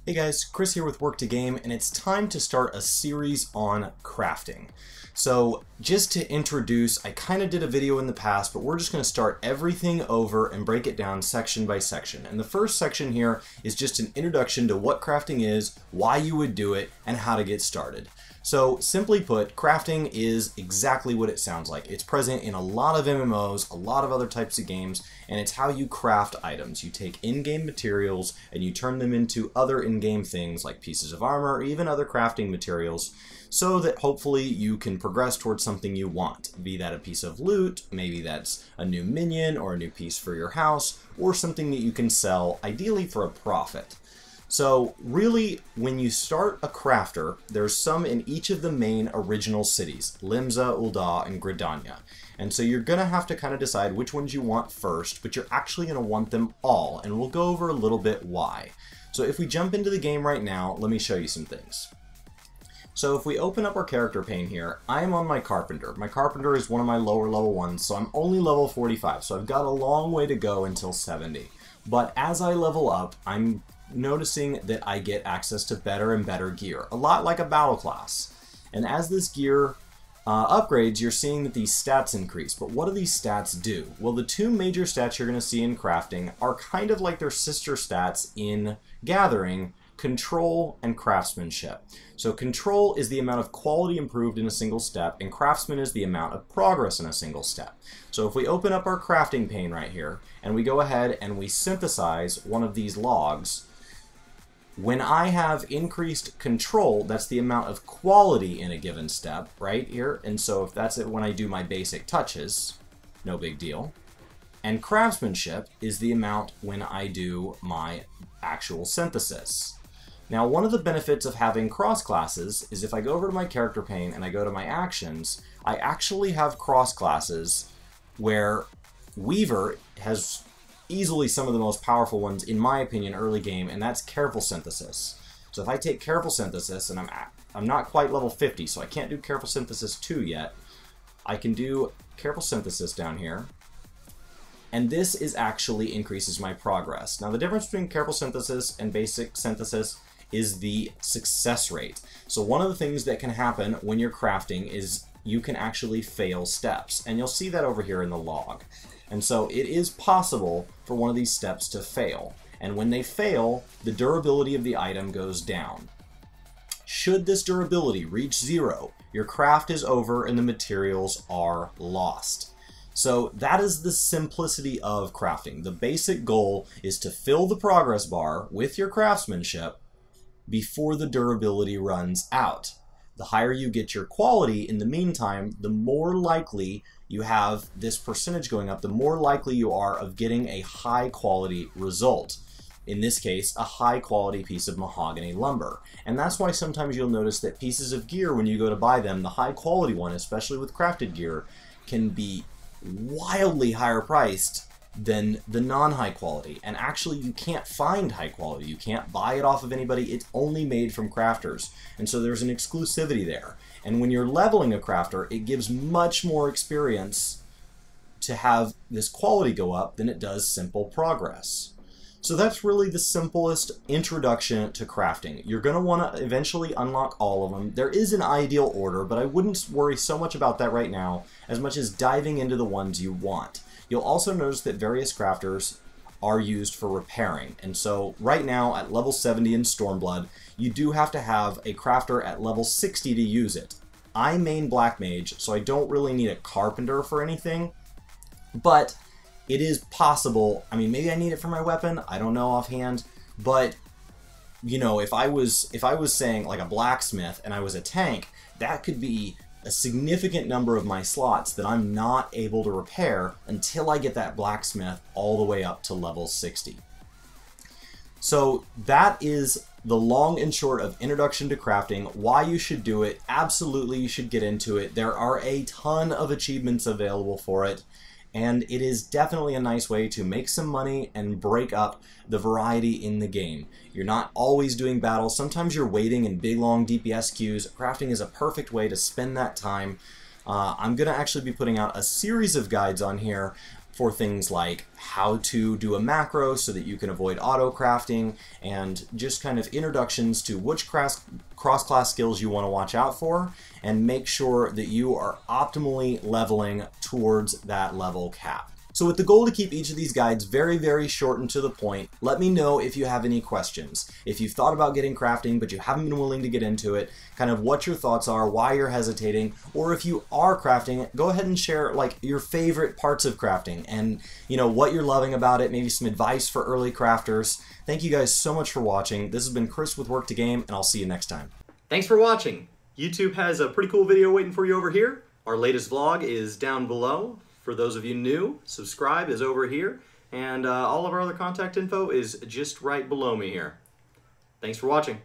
Hey guys, Chris here with Work2Game, and it's time to start a series on crafting. So just to introduce, I kind of did a video in the past, but we're just going to start everything over and break it down section by section. And the first section here is just an introduction to what crafting is, why you would do it, and how to get started. So simply put, crafting is exactly what it sounds like. It's present in a lot of MMOs, a lot of other types of games, and it's how you craft items. You take in-game materials and you turn them into other in-game things like pieces of armor or even other crafting materials so that hopefully you can progress towards something you want. Be that a piece of loot, maybe that's a new minion or a new piece for your house, or something that you can sell, ideally for a profit. So really, when you start a crafter, there's some in each of the main original cities, Limsa, Ul'dah, and Gridania. And so you're going to have to kind of decide which ones you want first, but you're actually going to want them all, and we'll go over a little bit why. So if we jump into the game right now, let me show you some things. So if we open up our character pane here, I am on my Carpenter. My Carpenter is one of my lower level ones, so I'm only level 45, so I've got a long way to go until 70. But as I level up, I'm noticing that I get access to better and better gear, a lot like a battle class. And as this gear upgrades, you're seeing that these stats increase. But what do these stats do? Well, the two major stats you're going to see in crafting are kind of like their sister stats in gathering: control and craftsmanship. So control is the amount of quality improved in a single step, and craftsman is the amount of progress in a single step. So if we open up our crafting pane right here, and we go ahead and we synthesize one of these logs, when I have increased control, that's the amount of quality in a given step, right here. And so if that's it when I do my basic touches, no big deal. And craftsmanship is the amount when I do my actual synthesis. Now, one of the benefits of having cross classes is if I go over to my character pane and I go to my actions, I actually have cross classes where Weaver has easily some of the most powerful ones, in my opinion, early game, and that's careful synthesis. So if I take careful synthesis, and I'm not quite level 50, so I can't do careful synthesis 2 yet, I can do careful synthesis down here, and this actually increases my progress. Now, the difference between careful synthesis and basic synthesis is the success rate. So one of the things that can happen when you're crafting is you can actually fail steps, and you'll see that over here in the log. And so it is possible for one of these steps to fail. And when they fail, the durability of the item goes down. Should this durability reach 0, your craft is over and the materials are lost. So that is the simplicity of crafting. The basic goal is to fill the progress bar with your craftsmanship before the durability runs out. The higher you get your quality in the meantime, the more likely you have this percentage going up, the more likely you are of getting a high quality result. In this case, a high quality piece of mahogany lumber. And that's why sometimes you'll notice that pieces of gear, when you go to buy them, the high quality one, especially with crafted gear, can be wildly higher priced than the non-high quality. And actually, you can't find high quality. You can't buy it off of anybody. It's only made from crafters. And so there's an exclusivity there. And when you're leveling a crafter, it gives much more experience to have this quality go up than it does simple progress. So that's really the simplest introduction to crafting. You're going to want to eventually unlock all of them. There is an ideal order, but I wouldn't worry so much about that right now as much as diving into the ones you want. You'll also notice that various crafters are used for repairing. And so right now at level 70 in Stormblood, you do have to have a crafter at level 60 to use it. I main Black Mage, so I don't really need a Carpenter for anything, but it is possible. I mean, maybe I need it for my weapon, I don't know offhand, but you know, if I was saying like a blacksmith and I was a tank, that could be a significant number of my slots that I'm not able to repair until I get that blacksmith all the way up to level 60. So that is the long and short of introduction to crafting, why you should do it. Absolutely, you should get into it. There are a ton of achievements available for it, and it is definitely a nice way to make some money and break up the variety in the game. You're not always doing battles. Sometimes you're waiting in big, long DPS queues. Crafting is a perfect way to spend that time. I'm going to actually be putting out a series of guides on here for things like how to do a macro so that you can avoid auto crafting, and just kind of introductions to which cross-class skills you want to watch out for, and make sure that you are optimally leveling towards that level cap. So with the goal to keep each of these guides very, very short and to the point, let me know if you have any questions. If you've thought about getting crafting but you haven't been willing to get into it, kind of what your thoughts are, why you're hesitating, or if you are crafting, go ahead and share like your favorite parts of crafting and what you're loving about it, maybe some advice for early crafters. Thank you guys so much for watching. This has been Chris with Work to Game, and I'll see you next time. Thanks for watching. YouTube has a pretty cool video waiting for you over here. Our latest vlog is down below. For those of you new, subscribe is over here, and all of our other contact info is just right below me here. Thanks for watching.